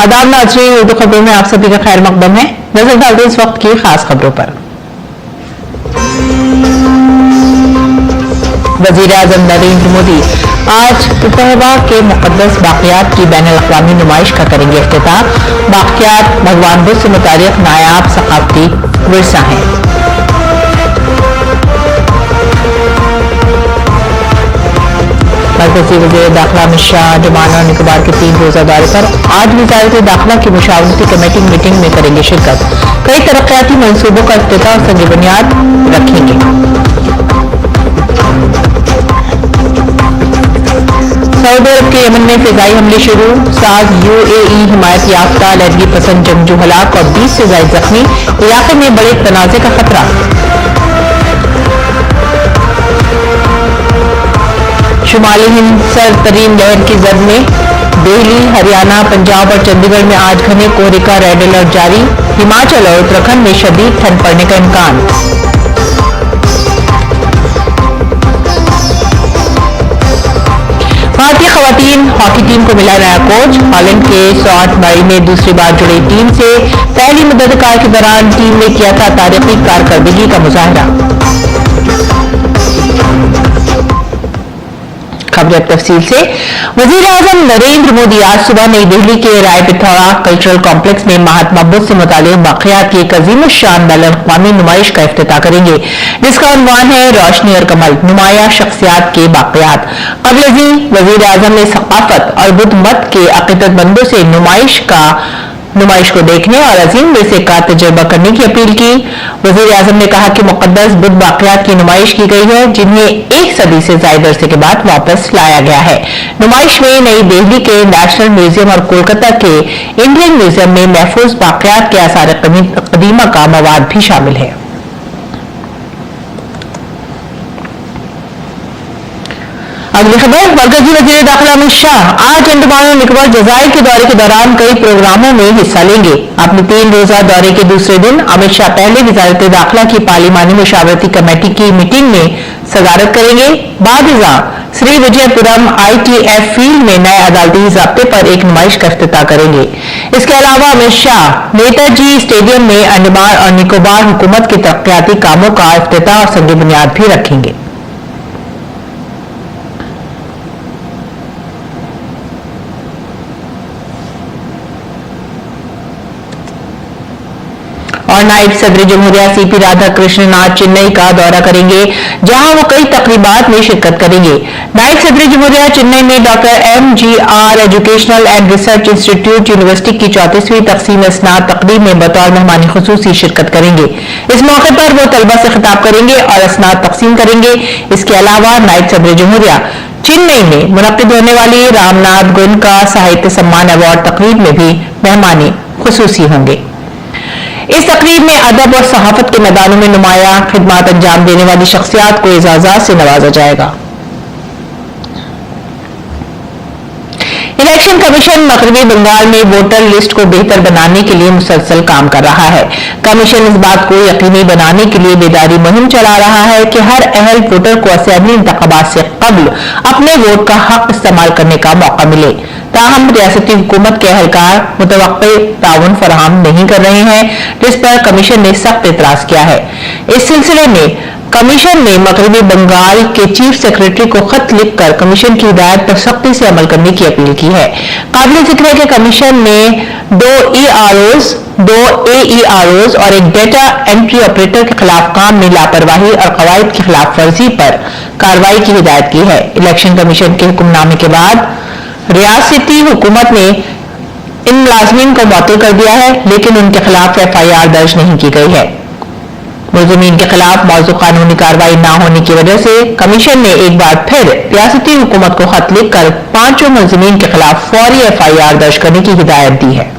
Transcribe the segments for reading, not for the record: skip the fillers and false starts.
आदाब नाज़रीन, उर्दू खबरों में आप सभी का खैर मकदम है। नजर डालते हैं इस वक्त की खास खबरों पर। वज़ीर-ए-आज़म नरेंद्र मोदी आज पिपरवा के मुक़द्दस बाक़ियात की बैनुल-अक़वामी नुमाइश का करेंगे इफ्तिताह। बाक़ियात भगवान बुद्ध से मुताल्लिक़ नायाब सक़ाफ़ती विरसा हैं। मरकज़ी वज़ीर दाखिला अमित शाह अंडमान और निकोबार के 3 रोज़ा दौरे पर आज वज़ारत दाखिला की मुशावरती कमेटी मीटिंग में करेंगे शिरकत। कई तरक्याती मंसूबों का इफ्तिताह और संग बुनियाद रखेंगे। सऊदी अरब के यमन में फिजाई हमले शुरू, 7 UAE हिमायत याफ्ता लड़की पसंद जंगजू हलाक और 20 से ज़ायद जख्मी। इलाके में बड़े तनाज़े का खतरा। शुमाली हिंद सरतरीन लहर की जद में दिल्ली, हरियाणा, पंजाब और चंडीगढ़ में आज घने कोहरे का रेड अलर्ट जारी। हिमाचल और उत्तराखंड में शदीद ठंड पड़ने का इम्कान। भारतीय खवातीन हॉकी टीम को मिला नया कोच। हॉलैंड के सॉल्ट मरी में दूसरी बार जुड़ी टीम से पहली मुद्दत कार के दौरान टीम ने किया था तारीखी कारकर्दगी का मुजाहरा। खबरें तफसील से। वज़ीर-ए-आज़म नरेंद्र मोदी आज सुबह नई दिल्ली के राय पिथौरा कल्चरल कॉम्प्लेक्स में महात्मा बुद्ध से मुताल्लिक़ बाक़ियात की एक अज़ीम शान बैनुल-अक़वामी नुमाइश का इफ्तिताह करेंगे, जिसका उन्वान है रोशनी और कमल, नुमाया शख्सियात के बाक़ियात। क़ब्ल वज़ीर-ए-आज़म ने सक़ाफ़त और बुद्ध मत के अक़ीदतमंदों से नुमाइश को देखने और अजीम विरसे का तजुर्बा करने की अपील की। वज़ीर-ए-आज़म ने कहा कि मुक़द्दस बुद्ध बाक़ियात की नुमाइश की गई है, जिन्हें 1 सदी से ज़ायद अरसे के बाद वापस लाया गया है। नुमाइश में नई दिल्ली के नेशनल म्यूजियम और कोलकाता के इंडियन म्यूजियम में महफूज बाक़ियात के आसार क़दीमा का मवाद भी शामिल है। अगली खबर। मरकज़ी वज़ीर दाखिला अमित शाह आज अंडमान और निकोबार जज़ायर के दौरे के दौरान कई प्रोग्रामों में हिस्सा लेंगे। अपने 3 रोज़ा दौरे के दूसरे दिन अमित शाह पहले वज़ारत दाखिला की पार्लिमानी मुशावरती कमेटी की मीटिंग में सदारत करेंगे। बाद श्री विजयपुरम ITF फील्ड में नए अदालती ज़ाब्ते पर एक नुमाइश का इफ्तिताह करेंगे। इसके अलावा अमित शाह नेताजी स्टेडियम में अंडमान और निकोबार हुकूमत के तरक्याती कामों का इफ्तिताह और संग बुनियाद भी रखेंगे। और नायब सदर जमहूरिया CP राधाकृष्णन आज चेन्नई का दौरा करेंगे, जहां वो कई तकरीबात में शिरकत करेंगे। नायब सदर जमहूरिया चेन्नई में doctor MGR educational and research institute university की 34वीं तक़सीम स्नात तक़रीब में बतौर मेहमान खुसूसी शिरकत करेंगे। इस मौके पर वो तलबा से खिताब करेंगे और स्नात तक़सीम करेंगे। इसके अलावा नायब सदर जमहूरिया चेन्नई में मुनक़िद होने वाली रामनाथ गोयनका साहित्य सम्मान अवार्ड तक़रीब में भी मेहमान खुसूसी होंगे। इस तकरीब में अदब और सहाफत के मैदानों में नुमाया खिदमत अंजाम देने वाली शख्सियात को एजाज़ात से नवाजा जाएगा। इलेक्शन कमीशन मगरबी बंगाल में वोटर लिस्ट को बेहतर बनाने के लिए मुसलसल काम कर रहा है। कमीशन इस बात को यकीनी बनाने के लिए बेदारी मुहिम चला रहा है कि हर अहल वोटर को असेंबली इंतखाबात से कबल अपने वोट का हक इस्तेमाल करने का मौका मिले। ताहम रियासती हुकूमत के अहलकार मुतवक्किल ताउन फराहम नहीं कर रहे हैं, जिस पर कमीशन ने सख्त एतराज किया है। इस सिलसिले में कमीशन ने मगरबी बंगाल के चीफ सेक्रेटरी को खत लिखकर कमीशन की हिदायत पर सख्ती से अमल करने की अपील की है। काबिल जिक्र है कि कमीशन ने 2 EROs, 2 AEROs और एक डेटा एंट्री ऑपरेटर के खिलाफ काम में लापरवाही और कवायद की खिलाफ वर्जी पर कार्रवाई की हिदायत की है। इलेक्शन कमीशन के हुक्मनामे के बाद रियासती हुकूमत ने इन मुलाजमीन को मुअत्तल कर दिया है, लेकिन उनके खिलाफ FIR दर्ज नहीं की गई है। मुलजिमीन के खिलाफ मौजू कानूनी कार्रवाई न होने की वजह से कमीशन ने एक बार फिर रियासती हुकूमत को खत लिखकर 5 मुलजिमीन के खिलाफ फौरी FIR दर्ज करने की हिदायत दी है।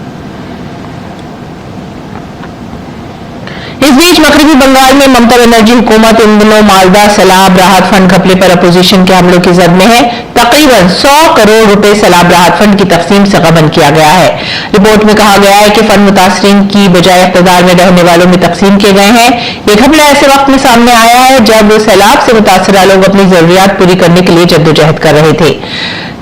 इस बीच मगरबी बंगाल में ममता बनर्जी हुकूमत इन दिनों मालदा सैलाब राहत फंड घपले पर अपोजिशन के हमलों की जद में है। तकरीबन 100 करोड़ रुपए सैलाब राहत फंड की तकसीम से गबन किया गया है। रिपोर्ट में कहा गया है कि फंड मुतासरीन की बजाय इक़्तिदार में रहने वालों में तकसीम किए गए हैं। ये घपला ऐसे वक्त में सामने आया है जब सैलाब से मुतासरा लोग अपनी जरूरियात पूरी करने के लिए जद्दोजहद कर रहे थे।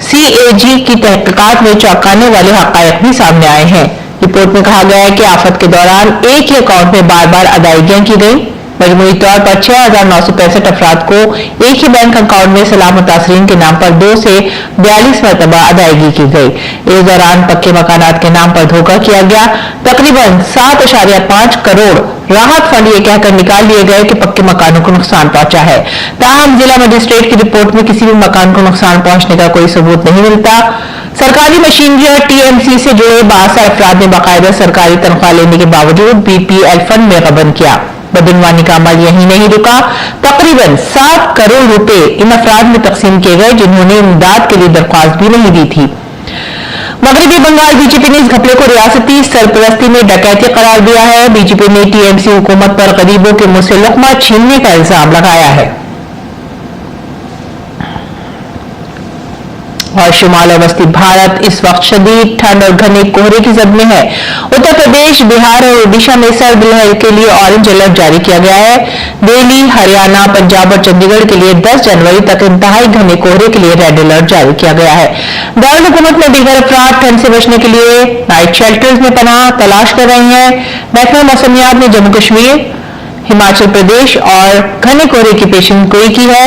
CAG की तहकीकात में चौंकाने वाले हकायक भी सामने आए हैं। रिपोर्ट में कहा गया है कि आफत के दौरान एक ही अकाउंट में बार बार अदायगियां की गई। मजमूई तौर पर 6,965 अफराद को एक ही बैंक अकाउंट में सलाह मुतासरीन के नाम पर 2 से 42 मरतबा अदायगी की गई। इस दौरान पक्के मकानात के नाम पर धोखा किया गया। तकरीबन 7.5 करोड़ राहत फंड ये कहकर निकाल लिए गए कि पक्के मकानों को नुकसान पहुंचा है। ताहम जिला मजिस्ट्रेट की रिपोर्ट में किसी भी मकान को नुकसान पहुंचने का कोई सबूत नहीं मिलता। सरकारी मशीनरी और TMC से जुड़े 62 अफराद ने बाकायदा सरकारी तनख्वाह लेने के बावजूद BPL फंड में गबन किया। बदनवानी का अमल यही नहीं रुका। तकरीबन 7 करोड़ रुपए इन अफराद में तकसीम किए गए जिन्होंने इमदाद के लिए दरख्वास्त भी नहीं दी थी। मगरबी बंगाल बीजेपी ने इस घपले को रियासती सरपरस्ती में डकैती करार दिया है। बीजेपी ने TMC हुकूमत पर गरीबों के मुंह से लुकमा छीनने का इल्जाम लगाया है। और शुमाल और वस्ती भारत इस वक्त शदीद ठंड और घने कोहरे की जद में है। उत्तर प्रदेश, बिहार और ओडिशा में सर्द लहर के लिए ऑरेंज अलर्ट जारी किया गया है। दिल्ली, हरियाणा, पंजाब और चंडीगढ़ के लिए 10 जनवरी तक इंतहाई घने कोहरे के लिए रेड अलर्ट जारी किया गया है। दारुल हुकूमत में दीगर अफराद ठंड से बचने के लिए नाइट शेल्टर्स में पनाह तलाश कर रहे हैं। महकमा मौसमियात ने जम्मू कश्मीर, हिमाचल प्रदेश और घने कोहरे की पेशेनगोई की है।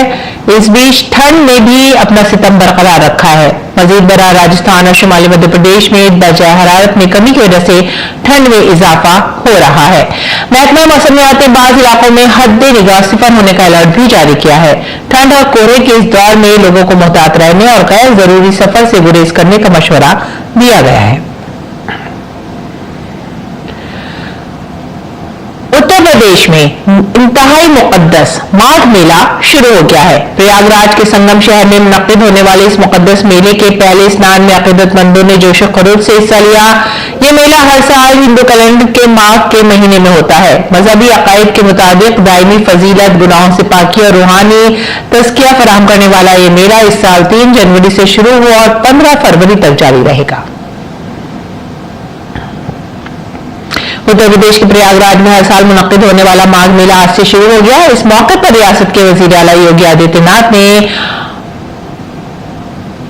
इस बीच ठंड ने भी अपना सितम बरकरार रखा है। मजीद बरा राजस्थान और शुमाली मध्य प्रदेश में दर्जा हरारत में कमी की वजह से ठंड में इजाफा हो रहा है। महकमा मौसमियात ने बाज़ इलाकों में हद्दे निगाह सिफर होने का अलर्ट भी जारी किया है। ठंड और कोहरे के इस दौर में लोगों को मोहतात रहने और गैर जरूरी सफर से गुरेज करने का मशवरा दिया गया है। उत्तर प्रदेश में इंतहाई मुकद्दस माघ मेला शुरू हो गया है। प्रयागराज के संगम शहर में मुनक्किद होने वाले इस मुकद्दस मेले के पहले स्नान में अकीदतमंदों ने जोश खरूज से हिस्सा लिया। ये मेला हर साल हिंदू कैलेंडर के माघ के महीने में होता है। मजहबी अकायद के मुताबिक दायमी फजीलत, गुनाहों से पाकी और रूहानी तज़किया फराहम करने वाला ये मेला इस साल 3 जनवरी से शुरू हुआ और 15 फरवरी तक जारी रहेगा। उत्तर प्रदेश के प्रयागराज में हर साल मुनक्किद होने वाला माघ मेला आज से शुरू हो गया। इस मौके पर रियासत के वजीर आला योगी आदित्यनाथ ने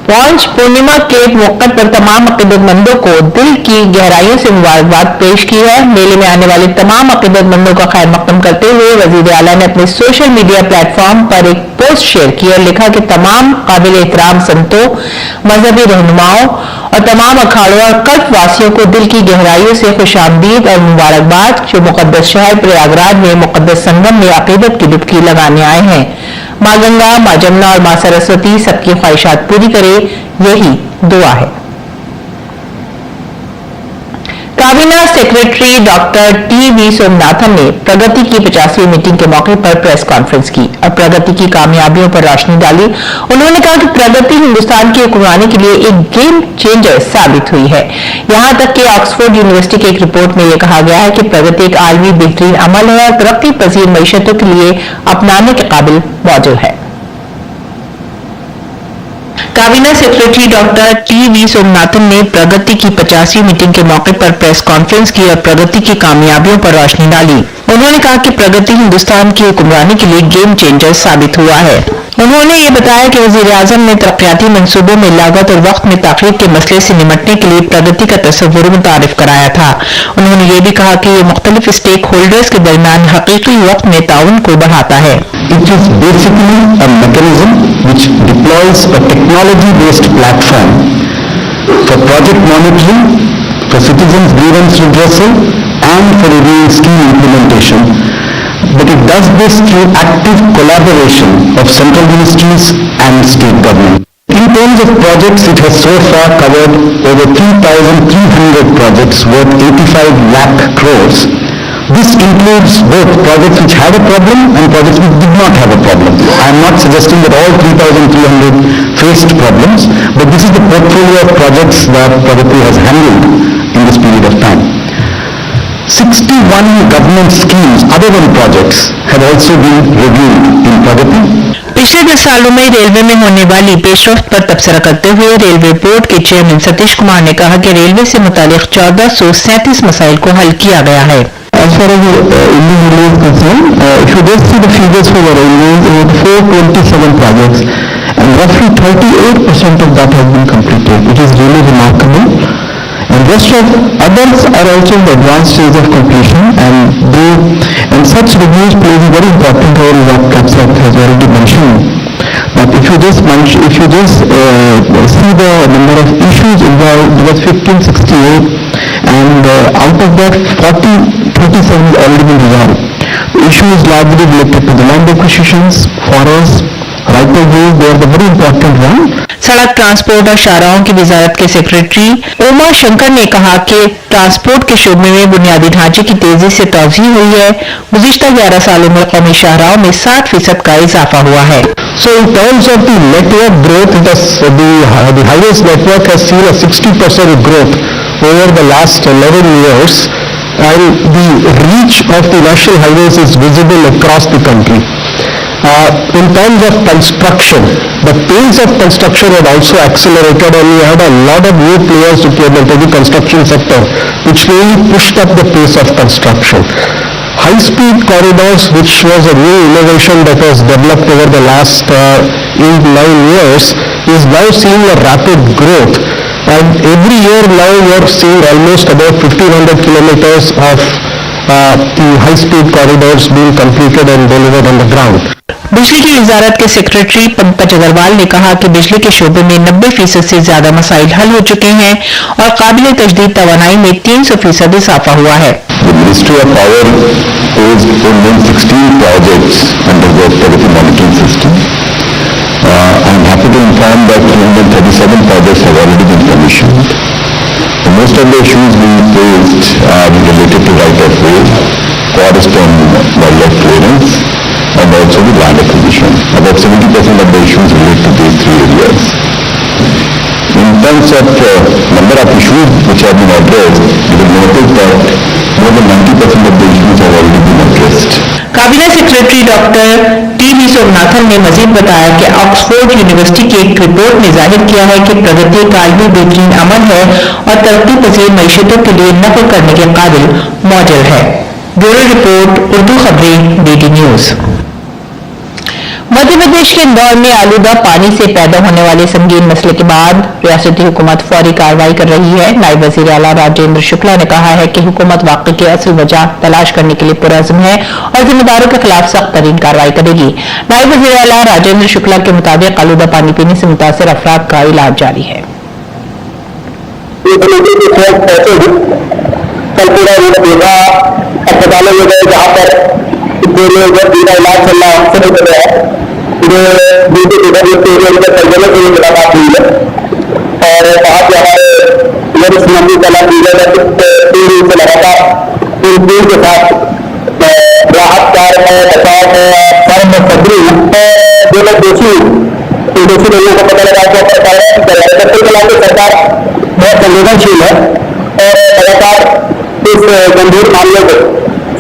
पौंछ पूर्णिमा के मौके पर तमाम अकीदतमंदों को दिल की गहराइयों से मुबारकबाद पेश की है। मेले में आने वाले तमाम अकीदतमंदों का खैर मकदम करते हुए वजीर आला ने अपने सोशल मीडिया प्लेटफॉर्म पर एक पोस्ट शेयर की और लिखा कि तमाम काबिल एहतराम संतों, मजहबी रहनुमाओं और तमाम अखाड़ों और कल्प वासियों को दिल की गहराइयों से खुशामदीद और मुबारकबाद, जो मुकद्दस शहर प्रयागराज में मुकद्दस संगम में अकीदत की डुबकी लगाने आए हैं। माँ गंगा, माँ जमुना और माँ सरस्वती सबकी ख्वाहिशात पूरी करे, यही दुआ है। काबीना सेक्रेटरी डॉक्टर TV सोमनाथन ने प्रगति की 50वीं मीटिंग के मौके पर प्रेस कॉन्फ्रेंस की और प्रगति की कामयाबियों पर रोशनी डाली। उन्होंने कहा कि प्रगति हिंदुस्तान की हुक्मरानी के लिए एक गेम चेंजर साबित हुई है। यहां तक कि ऑक्सफोर्ड यूनिवर्सिटी की एक रिपोर्ट में यह कहा गया है कि प्रगति एक आलमी बेहतरीन अमल है और तरक्की पजीर मईशतों के लिए अपनाने के काबिल मौजूद है। काबीना सेक्रेटरी डॉक्टर TV सोमनाथन ने प्रगति की 50वीं मीटिंग के मौके पर प्रेस कॉन्फ्रेंस की और प्रगति की कामयाबियों पर रोशनी डाली। उन्होंने कहा कि प्रगति हिंदुस्तान की हुक्मरानी के लिए गेम चेंजर साबित हुआ है। उन्होंने ये बताया कि वजीर आजम ने तरक्याती मंसूबों में लागत और वक्त में ताखीर के मसले से निमटने के लिए प्रगति का तस्वुर मुतारिफ कराया था। उन्होंने ये भी कहा कि ये मुख्तलिफ स्टेक होल्डर्स के दरमियान हकीकी वक्त में ताउन को बढ़ाता है। It is basically a mechanism which deploys a technology-based platform for project monitoring, for citizens' grievance redressal, and for reviewing scheme implementation. But it does this through active collaboration of central ministries and state government. In terms of projects, it has so far covered over 3,300 projects worth 85 lakh crores. This includes both projects which had a problem and projects which did not have a problem. I am not suggesting that all 3,300 faced problems, but this is the portfolio of projects that Pragati has handled in this period of time. 61 government schemes other than projects have also been reviewed in Pragati. पिछले 10 सालों में railway में होने वाली पेशरफ्त पर तबसरा करते हुए railway board के चेयरमैन सतीश कुमार ने कहा कि रेलवे से मुतालिक 1437 मसाइल को हल किया गया है। As far as Indian Railway is concerned, if you just see the figures for the railways, about 427 projects, and roughly 38% of that has been completed, which is really remarkable. And rest of others are also in the advanced stage of completion, and such reviews plays a very important role, what Kapsat has already mentioned. But if you just see the number of issues involved, it was 1568, and out of that 37 has already been resolved. The issue is largely related to the land acquisitions, forests, right of ways, they are the very important one. सड़क transport और शाहराहों की वजारत के secretary Uma Shankar ने कहा कि transport के शोबे में बुनियादी ढांचे की तेजी से तोज़ी हुई है। गुज़िश्ता 11 सालों में कौमी शाहराहों में 60% का इजाफा हुआ है। So in terms of the network growth, the highways network has seen a 60% growth over the last 11 years, and the reach of the national highways is visible across the country. In terms of construction, the pace of construction had also accelerated, and we had a lot of new players who came into the construction sector, which really pushed up the pace of construction. High-speed corridors, which was a new innovation that was developed over the last 8-9 years, is now seeing a rapid growth. And every year now we are seeing almost about 1,500 kilometers of the high-speed corridors being completed and delivered on the ground. बिजली की वजारत के secretary Pankaj Agarwal ने कहा कि बिजली के शोबे में 90% से ज्यादा मसाइल हल हो चुके हैं और काबिल तजदीद तवानाई में 300% इजाफा हुआ है। The Ministry of Power is in 16 projects under the tariff monitoring system. I'm happy to inform that 237 projects have already been commissioned. Most of the issues being faced are related to right of way, forest and wildlife clearance, and also the land acquisition. About 70% of the issues relate to these three areas. In terms of number of issues which have been addressed, you will notice that more than 90% of the issues have already been addressed. काबीना secretary doctor TV. Somanathan ने मजीद बताया कि Oxford university की एक report ने जाहिर किया है कि प्रगति एक आलमी बेहतरीन अमल है और तरक्की पजीर मईशतों के लिए नकल करने के काबिल मॉडल है। ब्यूरो रिपोर्ट, उर्दू खबरें, डीडी न्यूज। मध्य प्रदेश के इंदौर में आलूदा पानी से पैदा होने वाले संगीन मसले के बाद रियासती हुकूमत फौरी कार्रवाई कर रही है। नायब वजीर आला राजेंद्र शुक्ला ने कहा है कि हुकूमत वाक़े की असल वजह तलाश करने के लिए पुरअज़्म है और जिम्मेदारों के खिलाफ सख्त तरीन कार्रवाई करेगी। नायब वजीर आला राजेंद्र शुक्ला के मुताबिक आलूदा पानी पीने से मुतासिर अफराद का इलाज जारी है। अस्पतालों में गए जहाँ पर इलाज चल रहा है, सर्जनों से मुलाकात हुई है और वहाँ पे हमारे वरिष्ठ मंत्री कला से लगातार टीम के साथ राहत कार्य है, बचाव है, कर्म सदरी जो लोग दोषी लोगों को पता लगा के सरकार बहुत संवेदनशील है और लगातार इस गंभीर मामले को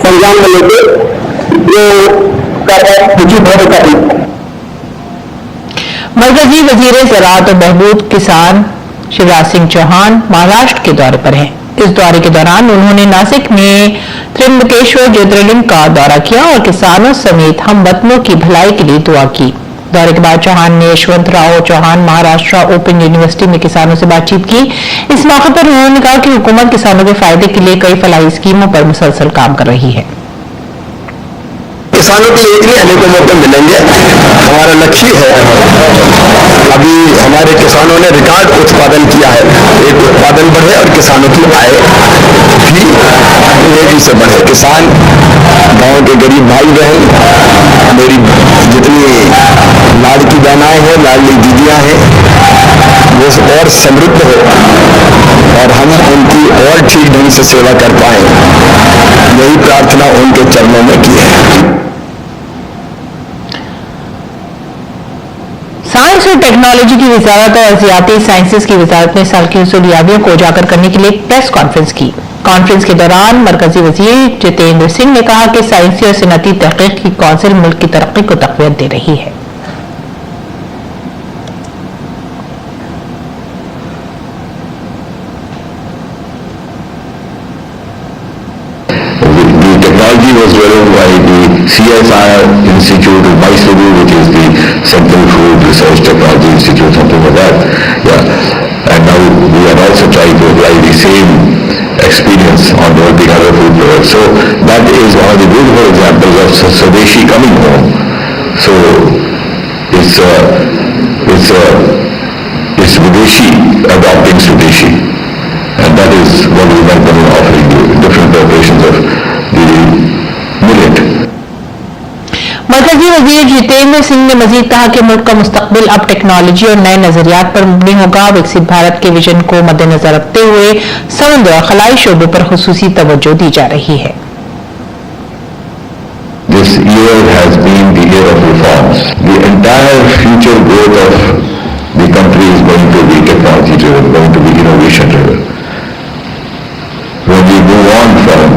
संज्ञान में लेकर जो कार्रवाई उचित हो सकती है। मरकजी वजीर ज़राअत और बहबूद किसान शिवराज सिंह चौहान महाराष्ट्र के दौरे पर हैं। इस दौरे के दौरान उन्होंने नासिक में त्र्यंबकेश्वर ज्योतिर्लिंग का दौरा किया और किसानों समेत हमवतनों की भलाई के लिए दुआ की। दौरे के बाद चौहान ने यशवंतराव चौहान महाराष्ट्र ओपन यूनिवर्सिटी में किसानों से बातचीत की। इस मौके पर उन्होंने कहा कि हुकूमत किसानों के फायदे के लिए कई फलाही स्कीमों पर मुसलसल काम कर रही है। किसानों के लिए इतने अनेकों मौके मिलेंगे, हमारा लक्ष्य है। अभी हमारे किसानों ने रिकॉर्ड उत्पादन किया है, एक उत्पादन बढ़े और किसानों की आय भी तेजी से बढ़े। किसान गांव के गरीब भाई बहन, मेरी जितनी लाड़की बहनाएं हैं, लाडली दीदियां हैं, वो और समृद्ध हो और हम उनकी और ठीक ढंग से सेवा कर पाए, यही प्रार्थना उनके चरणों में की है। साइंस और टेक्नोलॉजी की वजारत और अर्जियाती साइंसेज की वजारत ने साल की हुसूलियाबियों को उजागर करने के लिए एक प्रेस कॉन्फ्रेंस की। कॉन्फ्रेंस के दौरान मरकजी वजीर जितेंद्र सिंह ने कहा कि साइंसी और सनती तहकीक की कौंसिल मुल्क की तरक्की को तक़वियत दे रही है। Technology was developed by the CSIR Institute of Mysuru, which is the Central Food Research Technology something like that. Yeah. And now we are also trying to apply the same experience on developing other food products. So that is one of the beautiful examples of Swadeshi coming home. So it's Swadeshi adopting Swadeshi. And that is what we have been offering you, different preparations of the millet. मरकजी वजीर जितेंद्र सिंह ने मजीद कहा कि मुल्क का मुस्तकबिल अब technology और नए नजरियात पर मबनी होगा। विकसित भारत के विजन को मद्देनजर रखते हुए समुद्र और खलाई शोबों पर खुसूसी तवज्जो दी जा रही है। This year has been the year of reforms. The entire future growth of the country is going to be technology driven, going to be innovation driven. When we move on from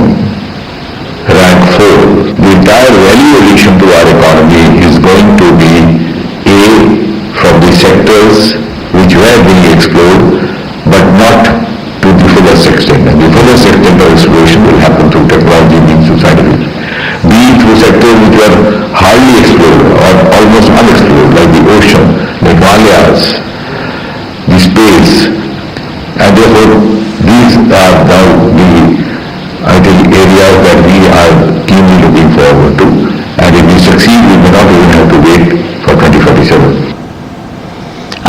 rank 4, the entire value addition to our economy is going to be from the sectors which were being explored, but not to the fullest extent. And the fullest extent of exploration will happen through technology means through scientific. Be it through sectors which were hardly explored or almost unexplored, like the ocean, the Himalayas, the space, and therefore these are now the areas that we are keenly looking forward to, and if we succeed, we may not even have to wait for 2047.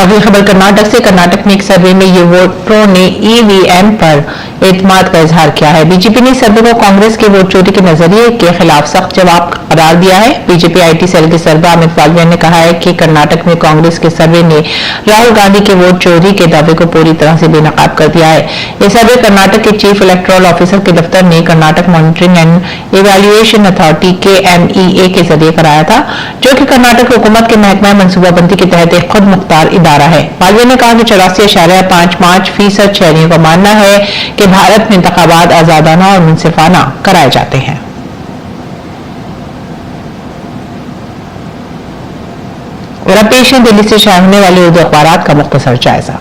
अगली खबर कर्नाटक से। कर्नाटक में एक सर्वे में ये वोटरों ने EVM पर एतमाद का इजहार किया है। बीजेपी ने सर्वे को कांग्रेस के वोट चोरी के नजरिए के खिलाफ सख्त जवाब करार दिया है। बीजेपी आईटी सेल के सरबराह अमित वालवे ने कहा है कि कर्नाटक में कांग्रेस के सर्वे ने राहुल गांधी के वोट चोरी के दावे को पूरी तरह से बेनकाब कर दिया है। यह सर्वे कर्नाटक के चीफ इलेक्टोरल ऑफिसर के दफ्तर ने Karnataka monitoring and evaluation authority KMEA के जरिए कराया था, जो कि कर्नाटक हुकूमत के महकमा मनसूबाबंदी के तहत एक खुद मुख्तार इदारा है। वालवे ने कहा कि 84.55% शहरियों का मानना है कि भारत में इंतखाबात आजादाना और मुंसिफाना कराए जाते हैं। और अब पेश है दिल्ली से शाया होने वाले उर्दू अखबारात का मुख्तसर जायजा।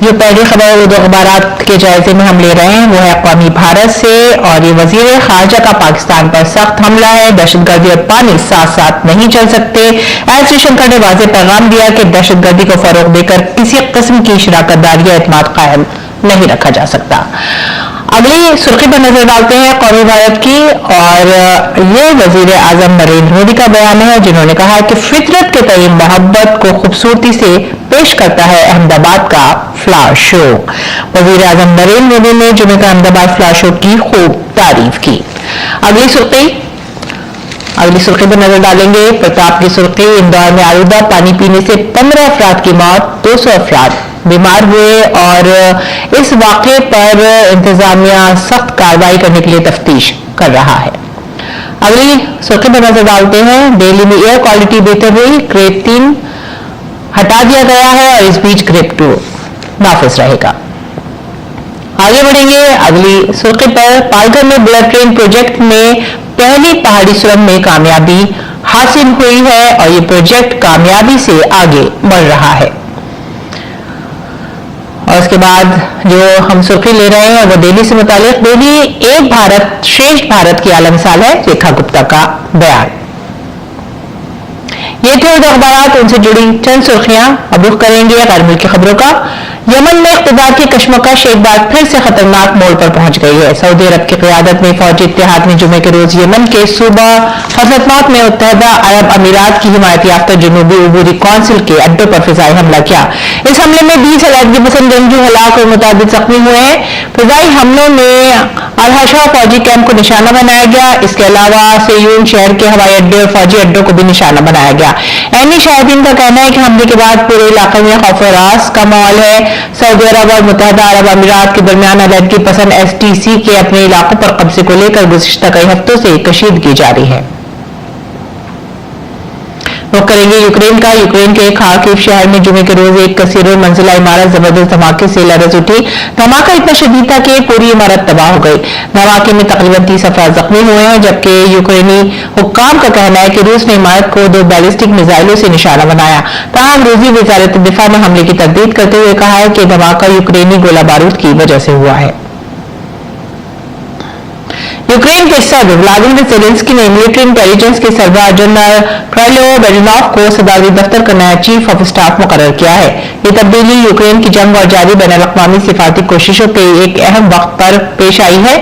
जो पहली खबर उर्दू अखबारात के जायजे में हम ले रहे हैं वो है अक़वामी भारत से, और ये वजीर खारजा का पाकिस्तान पर सख्त हमला है। दहशतगर्दी और पानी साथ साथ नहीं चल सकते। एस जयशंकर ने वाज़ेह पैगाम दिया कि दहशतगर्दी को फरोग देकर किसी किस्म की शराकतदारी या एतमाद कायम नहीं रखा जा सकता। अगली सुर्खी पर नजर डालते हैं कौमी भारत की, और ये वजीर आजम नरेंद्र मोदी का बयान है, जिन्होंने कहा है कि फितरत के तय मोहब्बत को खूबसूरती से पेश करता है अहमदाबाद का फ्लावर शो। वजीर आजम नरेंद्र मोदी ने जुमे का अहमदाबाद फ्लावर शो की खूब तारीफ की। अगली सुर्खी पर नजर डालेंगे प्रताप की सुर्खी। इंदौर में आलूदा पानी पीने से 15 अफराद की मौत, 200 अफराद बीमार हुए, और इस वाक़े पर इंतजामिया सख्त कार्रवाई करने के लिए तफ्तीश कर रहा है। अगली सुर्खी पर नजर डालते हैं दिल्ली में एयर क्वालिटी बेहतर हुई, ग्रेड 3 हटा दिया गया है और इस बीच ग्रेड 2 नाफिज रहेगा। आगे बढ़ेंगे अगली सुर्खी पर। पालघर में बुलेट ट्रेन प्रोजेक्ट में पहली पहाड़ी सुरंग में कामयाबी हासिल हुई है और ये प्रोजेक्ट कामयाबी से आगे बढ़ रहा है। और उसके बाद जो हम सुर्खी ले रहे हैं वो दिल्ली से मुतालिक। दिल्ली एक भारत श्रेष्ठ भारत की आला मिसाल है, रेखा गुप्ता का बयान। ये थे उर्दू अखबारात, उनसे जुड़ी चंद सुर्खियां। अब रुख करेंगे गैर मुल्की खबरों का। यमन में इक़्तिदार की कशमकश एक बार फिर से खतरनाक मोड़ पर पहुंच गई है। सऊदी अरब की क़यादत में फौजी इत्तेहाद ने जुमे के रोज यमन के सूबा हज़रतमौत में मुत्तहदा अरब अमीरात की हिमायत याफ्ता जनूबी उबूरी काउंसिल के अड्डों पर फिजाई हमला किया। इस हमले में 20 अलहदगी पसंद जंगजू हलाक और मुताबिक जख्मी हुए हैं। फिजाई हमलों में अल-हशा फौजी कैंप को निशाना बनाया गया। इसके अलावा सेयून शहर के हवाई अड्डे और फौजी अड्डों को भी निशाना बनाया गया। ऐनी शाहिदीन का कहना है कि हमले के बाद पूरे इलाके में खौफ और रास का माहौल है। सऊदी अरब और मुत्तहदा अरब अमीरात के दरमियान अलहदगी पसंद STC के अपने इलाकों पर कब्जे को लेकर गुज़िश्ता कई हफ्तों से कशीदगी जारी है। रुक करेंगे यूक्रेन का। यूक्रेन के खार्किव शहर में जुमे के रोज एक कसीर मंजिला इमारत जबरदस्त धमाके से लरज उठी। धमाका इतना शदीद था कि पूरी इमारत तबाह हो गई। धमाके में तकरीबन 30 अफराद जख्मी हुए हैं, जबकि यूक्रेनी हुक्काम का कहना है कि रूस ने इमारत को 2 बैलिस्टिक मिसाइलों से निशाना बनाया। ताहम रूसी वजारत दिफा ने हमले की तरदीद करते हुए कहा है कि धमाका यूक्रेनी गोला बारूद की वजह से हुआ है। यूक्रेन के सदर व्लादिमीर ज़ेलेंस्की ने मिलिट्री इंटेलिजेंस के सरबराह जनरल क्राइलो बेरेनोव को सदारती दफ्तर का नया चीफ ऑफ स्टाफ मुकर्रर किया है। ये तब्दीली यूक्रेन की जंग और जारी बैनुल-अक़वामी सिफारती कोशिशों के एक अहम वक्त पर पेश आई है।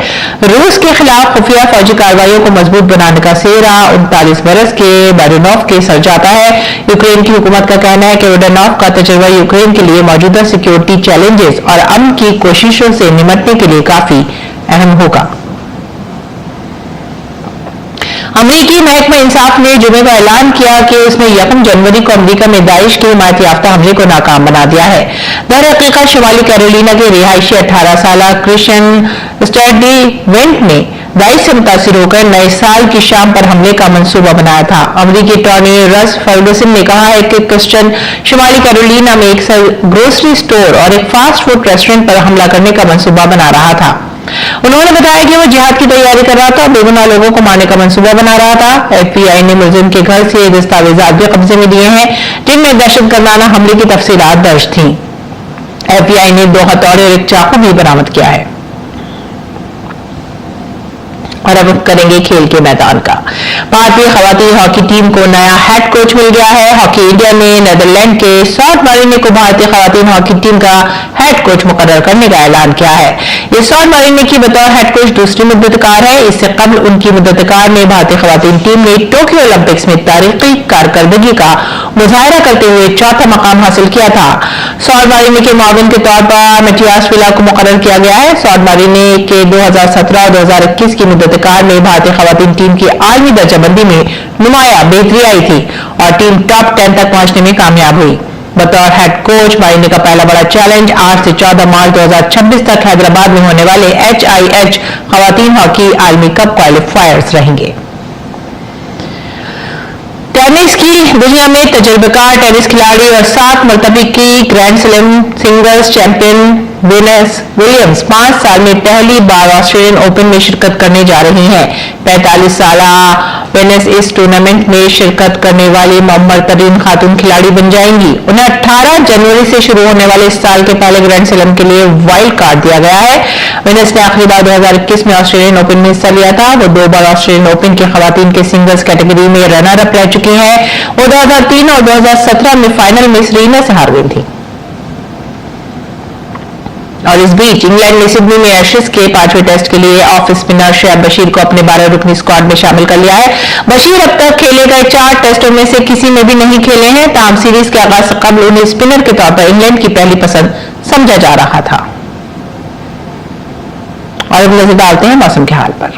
रूस के खिलाफ खुफिया फौजी कार्रवाइयों को मजबूत बनाने का सेहरा 39 बरस के बेरेनोव के सर जाता है। यूक्रेन की हुकूमत का कहना है कि बेरेनोव का तजुर्बा यूक्रेन के लिए मौजूदा सिक्योरिटी चैलेंजेस और अमन की कोशिशों से निपटने के लिए काफी अहम होगा। अमरीकी महकमा इंसाफ ने जुमे को ऐलान किया कि उसने 1 जनवरी को अमरीका में दाइश के हिमायत याफ्ता हमले को नाकाम बना दिया है। दरहकीकत शुमाली कैरोलिना के रिहायशी 18 साल क्रिश्चियन स्टैडवेंट ने दाइश से मुतासिर होकर नए साल की शाम पर हमले का मंसूबा बनाया था। अमरीकी अटॉर्नी रस फर्गुसन ने कहा है कि क्रिश्चियन शुमाली कैरोलिना में एक ग्रोसरी स्टोर और एक फास्ट फूड रेस्टोरेंट पर हमला करने का मंसूबा बना रहा था। उन्होंने बताया कि वो जिहाद की तैयारी कर रहा था और बेगुनाह लोगों को मारने का मंसूबा बना रहा था। FBI ने मुलजिम के घर से दस्तावेजात भी कब्जे में दिए हैं, जिनमें दहशतगर्दाना हमले की तफसीलात दर्ज थीं। FBI ने 2 हथौड़े और एक चाकू भी बरामद किया है। और अब करेंगे खेल के मैदान का। भारतीय खवातीन हॉकी टीम को नया हेड कोच मिल गया है। हॉकी इंडिया ने नीदरलैंड के सॉट मारिने को भारतीय खवातीन हॉकी टीम का हेड कोच मुकर्रर करने का ऐलान किया है। ये सॉट मारिने की बतौर हेड कोच दूसरी मुद्दतकार है। इससे कबल उनकी मुद्दतकार ने भारतीय खवातीन टीम ने टोक्यो ओलंपिक्स में तारीखी कारकर्दगी का मुजाहरा करते हुए 4था मकाम हासिल किया था। सॉट मारिने के मुआविन के तौर पर मैटियास विला को मुकर्रर किया गया है। सॉट मारिने के 2017 और 2021 की मुद्दतकार में भारतीय खवातीन टीम की आलमी दर्जाबंदी में नुमाया बेहतरी आई थी और टीम टॉप 10 तक पहुंचने में कामयाब हुई। बतौर हेड कोच मारिने का पहला बड़ा चैलेंज 8 से 14 मार्च 2026 तक हैदराबाद में होने वाले HIH खवातीन हॉकी आलमी कप क्वालिफायर्स रहेंगे। टेनिस की दुनिया में तजुर्बेकार टेनिस खिलाड़ी और 7 मरतबे की grand slam singles champion Venus Williams 5 साल में पहली बार ऑस्ट्रेलियन ओपन में शिरकत करने जा रही हैं। 45 साल वेनस इस टूर्नामेंट में शिरकत करने वाली मुअम्मर तरीन खातून खिलाड़ी बन जाएंगी। उन्हें 18 जनवरी से शुरू होने वाले इस साल के पहले ग्रैंड स्लैम के लिए वाइल्ड कार्ड दिया गया है। वेनस ने आखिरी बार 2021 में ऑस्ट्रेलियन ओपन में हिस्सा लिया था। वो 2 बार ऑस्ट्रेलियन ओपन की खवातीन के सिंगल्स कैटेगरी में रनर अप रह चुकी हैं। वो 2003 और 2017 में फाइनल में सेरेना से हार गई थी। और इस बीच इंग्लैंड ने सिडनी में एशेज के 5वें टेस्ट के लिए ऑफ स्पिनर शोएब बशीर को अपने 12 रुकनी स्क्वाड में शामिल कर लिया है। बशीर अब तक खेले गए 4 टेस्टों में से किसी में भी नहीं खेले हैं। ताहम सीरीज के आगाज से कबल उन्हें स्पिनर के तौर पर इंग्लैंड की पहली पसंद समझा जा रहा था। और अब नजर डालते हैं मौसम के हाल पर।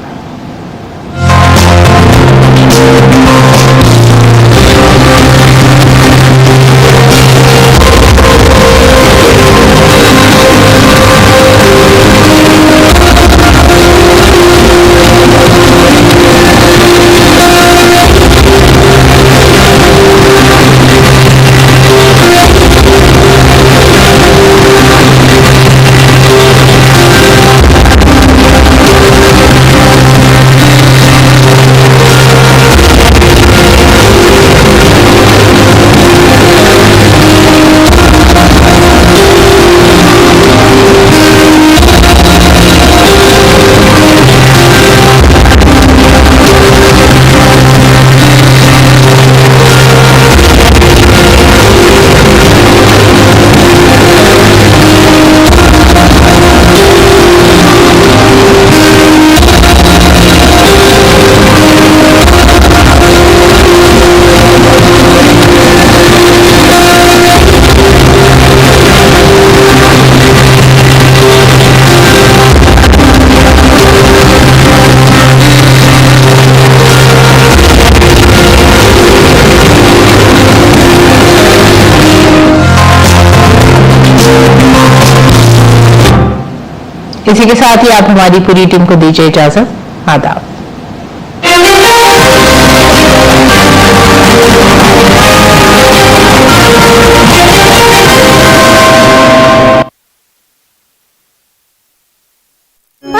इसी के साथ ही आप हमारी पूरी टीम को दीजिए इजाजत। आदाब।